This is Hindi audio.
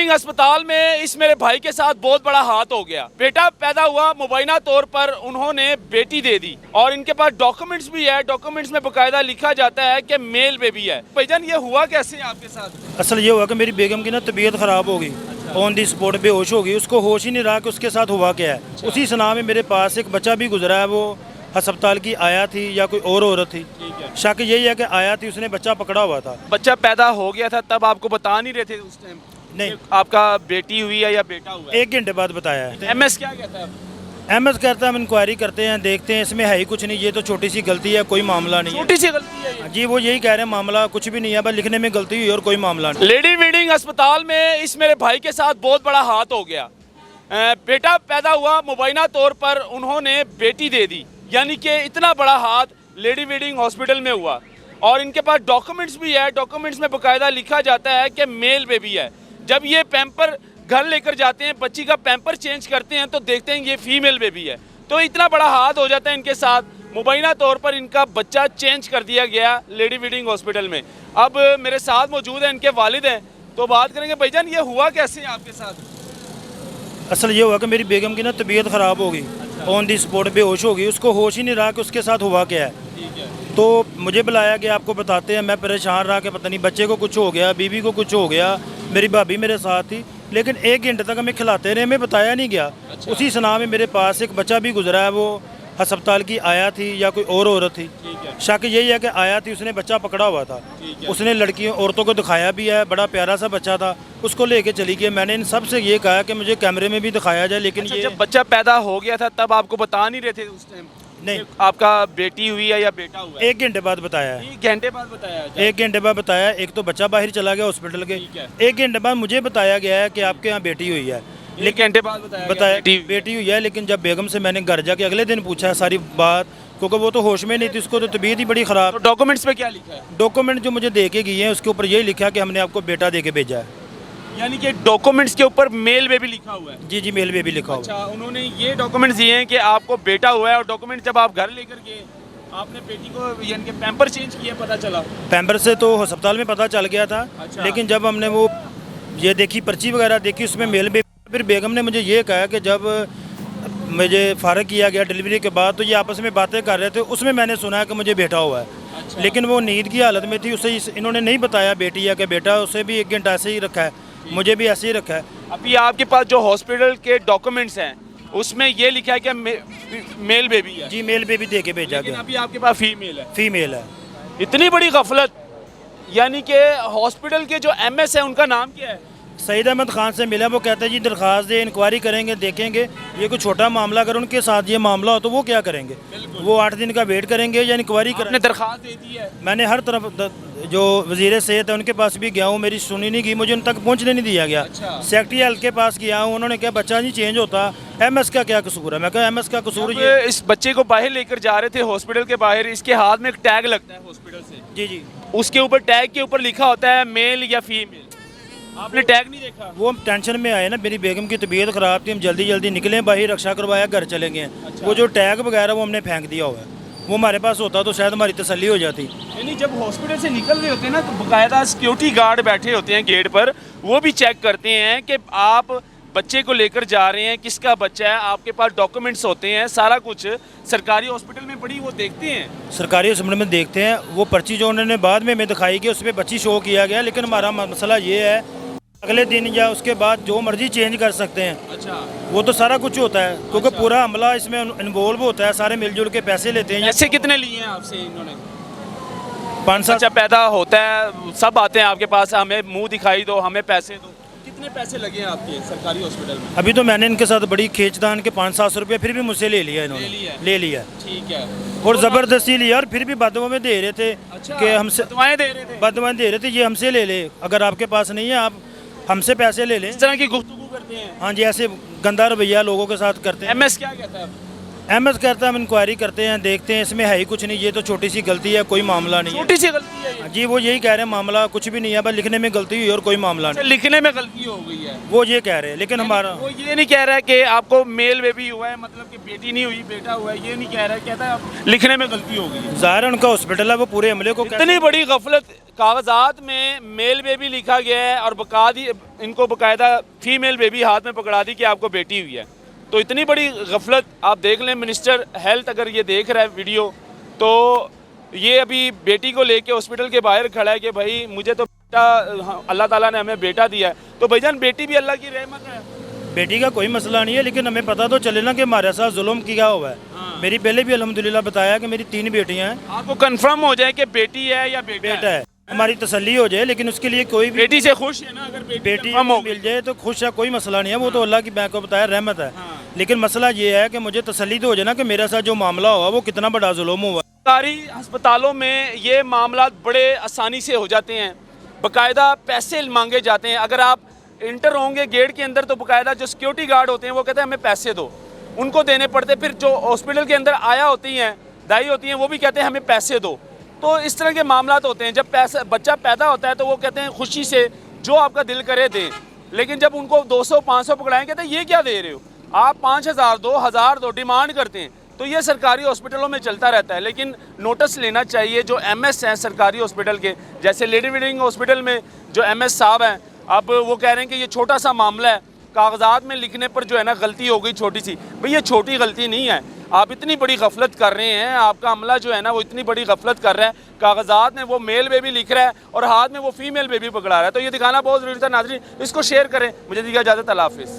लीडिंग अस्पताल में इस मेरे भाई के साथ बहुत बड़ा हाथ हो गया। बेटा पैदा हुआ, मुबैना तौर पर उन्होंने बेटी दे दी और इनके पास डॉक्यूमेंट्स भी है। डॉक्यूमेंट्स में बकायदा लिखा जाता है कि मेल बेबी है। भाईजान ये हुआ कैसे आपके साथ? असल ये हुआ कि मेरी बेगम की ना तबीयत ख़राब हो गई, ऑन दी स्पॉट बेहोश हो गई। उसको होश ही नहीं रहा कि उसके साथ हुआ क्या है। उसी सना में मेरे पास एक बच्चा भी गुजरा है, वो अस्पताल की आया थी या कोई और औरत थी। शक यही है कि आया थी, उसने बच्चा पकड़ा हुआ था। बच्चा पैदा हो गया था तब आपको बता नहीं रहे थे उस टाइम? नहीं, आपका बेटी हुई है या बेटा हुआ है? 1 घंटे बाद बताया है। एमएस क्या कहता है? एमएस कहता है हम इंक्वायरी करते हैं, देखते हैं, इसमें है ही कुछ नहीं, ये तो छोटी सी गलती है, कोई मामला नहीं है। छोटी सी गलती है ये? जी वो यही कह रहे हैं, मामला कुछ भी नहीं है, बस लिखने में गलती हुई और कोई मामला नहीं। लेडी लीडिंग अस्पताल में इस मेरे भाई के साथ बहुत बड़ा हाथ हो गया। बेटा पैदा हुआ, मुबैना तौर पर उन्होंने बेटी दे दी, यानी कि इतना बड़ा हाथ लेडी लीडिंग हॉस्पिटल में हुआ और इनके पास डॉक्यूमेंट्स भी है। डॉक्यूमेंट्स में बकायदा लिखा जाता है कि मेल बेबी है। जब ये पैम्पर घर लेकर जाते हैं, बच्ची का पैम्पर चेंज करते हैं तो देखते हैं ये फीमेल बेबी है। तो इतना बड़ा हाथ हो जाता है इनके साथ, मुबैना तौर पर इनका बच्चा चेंज कर दिया गया लेडी लीडिंग हॉस्पिटल में। अब मेरे साथ मौजूद हैं इनके वालिद हैं, तो बात करेंगे। भाईजान ये हुआ कैसे है आपके साथ? असल ये हुआ कि मेरी बेगम की ना तबीयत ख़राब हो गई, ऑन दी स्पॉट बेहोश हो गई। उसको होश ही नहीं रहा कि उसके साथ हुआ क्या है। तो मुझे बुलाया कि आपको बताते हैं। मैं परेशान रहा कि पता नहीं बच्चे को कुछ हो गया, बीवी को कुछ हो गया। मेरी भाभी मेरे साथ थी, लेकिन 1 घंटे तक हमें खिलाते रहे, हमें बताया नहीं गया। उसी सना में मेरे पास एक बच्चा भी गुजरा है, वो अस्पताल की आया थी या कोई और औरत थी। शक यही है कि आया थी, उसने बच्चा पकड़ा हुआ था। उसने लड़कियों औरतों को दिखाया भी है, बड़ा प्यारा सा बच्चा था, उसको लेके चली गई। मैंने इन सब से ये कहा कि मुझे कैमरे में भी दिखाया जाए, लेकिन ये जब बच्चा पैदा हो गया था तब आपको बता नहीं रहे थे उस टाइम? नहीं, आपका बेटी हुई है या बेटा हुआ है? 1 घंटे बाद बताया है। 1 घंटे बाद बताया? 1 घंटे बाद बताया। एक तो बच्चा बाहर चला गया हॉस्पिटल के, 1 घंटे बाद मुझे बताया गया है कि आपके यहाँ बेटी हुई है। 1 घंटे बाद बताया बेटी हुई है, लेकिन जब बेगम से मैंने घर जाके अगले दिन पूछा है सारी बात, क्योंकि वो तो होश में नहीं थी, उसको तो तबीयत ही बड़ी ख़राब। तो डॉक्यूमेंट्स में क्या लिखा है? डॉक्यूमेंट जो मुझे दे के गए हैं उसके ऊपर यही लिखा कि हमने आपको बेटा दे के भेजा है। यानी कि डॉक्यूमेंट्स के ऊपर मेल बेबी लिखा हुआ है? जी जी, मेल बेबी लिखा हुआ। अच्छा, उन्होंने ये डॉक्यूमेंट्स दिए हैं कि आपको बेटा हुआ है, और डॉक्यूमेंट जब आप घर लेकर गए आपने बेटी को यानी कि पैम्पर चेंज किया, पता चला? पैम्पर से तो अस्पताल में पता चल गया था। अच्छा। लेकिन जब हमने वो ये देखी, पर्ची वगैरह देखी, उसमें मेल बेबी। फिर बेगम ने मुझे ये कहा कि जब मुझे फारग किया गया डिलीवरी के बाद, तो ये आपस में बातें कर रहे थे, उसमें मैंने सुना है कि मुझे बेटा हुआ है। अच्छा। लेकिन वो नींद की हालत में थी, उसे इन्होंने नहीं बताया बेटी या कि बेटा। उसे भी 1 घंटा ऐसे ही रखा है, मुझे भी ऐसे ही रखा है। अभी आपके पास जो हॉस्पिटल के डॉक्यूमेंट्स हैं उसमें ये लिखा है कि मेल बेबी है? जी, मेल बेबी दे के भेजा गया। अभी आपके पास फीमेल है? फीमेल है। इतनी बड़ी गफलत। यानी कि हॉस्पिटल के जो एमएस है उनका नाम क्या है? सईद अहमद खान से मिला, वो कहते हैं जी दरख्वास्त दे, इंक्वायरी करेंगे, देखेंगे। ये कोई छोटा मामला, अगर उनके साथ ये मामला हो तो वो क्या करेंगे? वो 8 दिन का वेट करेंगे या इंक्वायरी करेंगे? दरख्वास्त दे दी है? मैंने हर तरफ जो वज़ीर सेहत है उनके पास भी गया हूँ, मेरी सुनी नहीं गई, मुझे उन तक पहुँचने नहीं दिया गया। अच्छा। सेक्रेटरी हेल्थ के पास गया हूँ, उन्होंने कहा बच्चा नहीं चेंज होता, एमएस का क्या कसूर है? मैं कहा एमएस का कसूर ये। इस बच्चे को बाहर लेकर जा रहे थे हॉस्पिटल के बाहर, इसके हाथ में एक टैग लगता है हॉस्पिटल से। जी जी, उसके ऊपर टैग के ऊपर लिखा होता है मेल या फीमेल। आपने टैग नहीं देखा? वो हम टेंशन में आए ना, मेरी बेगम की तबीयत ख़राब थी, हम जल्दी जल्दी निकले बाहर, रक्षा करवाया, घर चले गए। अच्छा। वो जो टैग वगैरह वो हमने फेंक दिया हुआ है, वो हमारे पास होता तो शायद हमारी तसल्ली हो जाती। यानी जब हॉस्पिटल से निकल रहे होते हैं ना, तो बाकायदा सिक्योरिटी गार्ड बैठे होते हैं गेट पर, वो भी चेक करते हैं कि आप बच्चे को लेकर जा रहे हैं, किसका बच्चा है, आपके पास डॉक्यूमेंट्स होते हैं, सारा कुछ सरकारी हॉस्पिटल में पड़ी वो देखते हैं। सरकारी हॉस्पिटल में देखते हैं। वो पर्ची जो उन्होंने बाद में हमें दिखाई कि उसमें बच्ची शो किया गया, लेकिन हमारा मसला ये है अगले दिन या उसके बाद जो मर्जी चेंज कर सकते हैं। अच्छा। वो तो सारा कुछ होता है, क्योंकि पूरा हमला इसमें इन्वॉल्व होता है, सारे मिलजुल के पैसे लेते हैं। ऐसे कितने लिए हैं आपसे इन्होंने? 5-7। बच्चा पैदा होता है, सब आते हैं आपके पास, हमें मुंह दिखाई दो, हमें पैसे दो। कितने पैसे लगे हैं आपके सरकारी हॉस्पिटल में? अभी तो मैंने इनके साथ बड़ी खींचतान के 500-700 रुपये फिर भी मुझसे ले लिया इन्होंने। ले लिया। ठीक है। और ज़बरदस्ती लिया, और फिर भी बदवा में दे रहे थे। अच्छा, कि हमसे बदवाएं दे रहे थे? बदवाएं दे रहे थे, ये हमसे ले ले, अगर आपके पास नहीं है आप हमसे पैसे ले लें। इस तरह की गुफ्तगू करते हैं? हाँ जी, ऐसे गंदा रवैया लोगों के साथ करते हैं। एमएस क्या कहता है? एमएस कहता है हम इंक्वायरी करते हैं, देखते हैं, इसमें है ही कुछ नहीं, ये तो छोटी सी गलती है, कोई मामला नहीं है। छोटी सी गलती है ये। जी वो यही कह रहे हैं मामला कुछ भी नहीं है, बस लिखने में गलती हुई और कोई मामला अच्छा, नहीं, लिखने में गलती हो गई है। वो ये कह रहे हैं। लेकिन हमारा वो ये नहीं कह रहा है कि आपको मेल बेबी हुआ है, मतलब कि बेटी नहीं हुई बेटा हुआ है, ये नहीं कह रहा है, कहता है लिखने में गलती हो गई है। ज़ाहिर है उनका हॉस्पिटल है, वो पूरे अमले को इतनी बड़ी गफलत, कागजात में मेल बेबी लिखा गया है और इनको बकायदा फीमेल बेबी हाथ में पकड़ा दी कि आपको बेटी हुई है। तो इतनी बड़ी गफलत आप देख लें, मिनिस्टर हेल्थ अगर ये देख रहा है वीडियो, तो ये अभी बेटी को लेके हॉस्पिटल के बाहर खड़ा है कि भाई मुझे तो बेटा, अल्लाह ताला ने हमें बेटा दिया है। तो भाईजान बेटी भी अल्लाह की रहमत है, बेटी का कोई मसला नहीं है, लेकिन हमें पता तो चले ना कि हमारे साथ जुल्म किया हुआ है। मेरी पहले भी अल्हम्दुलिल्लाह बताया कि मेरी 3 बेटियां हैं। आपको कंफर्म हो जाए कि बेटी है या बेटा है, हमारी तसल्ली हो जाए, लेकिन उसके लिए कोई भी बेटी से खुश है ना? अगर बेटी confirm हो मिल जाए तो खुश है, कोई मसला नहीं है, वो तो अल्लाह की मैं को बताया रहमत है। लेकिन मसला ये है कि मुझे तसल्ली तो हो जाए ना कि मेरे साथ जो मामला हुआ वो कितना बड़ा जुल्म हुआ। सरकारी अस्पतालों में ये मामला बड़े आसानी से हो जाते हैं, बाकायदा पैसे मांगे जाते हैं। अगर आप इंटर होंगे गेट के अंदर तो बाकायदा जो सिक्योरिटी गार्ड होते हैं वो कहते हैं हमें पैसे दो, उनको देने पड़ते। फिर जो हॉस्पिटल के अंदर आया होती हैं, दाई होती हैं, वो भी कहते हैं हमें पैसे दो। तो इस तरह के मामला होते हैं। जब बच्चा पैदा होता है तो वो कहते हैं खुशी से जो आपका दिल करे दें, लेकिन जब उनको 200-500 पकड़ाएं, कहते हैं ये क्या दे रहे हो आप, 5000 दो, 1000 दो, डिमांड करते हैं। तो ये सरकारी हॉस्पिटलों में चलता रहता है। लेकिन नोटिस लेना चाहिए जो एमएस हैं सरकारी हॉस्पिटल के, जैसे लेडी वीडिंग हॉस्पिटल में जो एमएस साहब हैं, अब वो कह रहे हैं कि ये छोटा सा मामला है, कागजात में लिखने पर जो है ना गलती हो गई छोटी सी। भाई ये छोटी गलती नहीं है, आप इतनी बड़ी गफलत कर रहे हैं, आपका अमला जो है ना वो इतनी बड़ी गफलत कर रहा है, कागजात में वो मेल बेबी लिख रहा है और हाथ में वो फीमेल बेबी पकड़ा रहा है। तो ये दिखाना बहुत ज़रूरी था। नाज़रीन इसको शेयर करें, मुझे दीजिए इजाज़त, अल्लाह हाफ़िज़।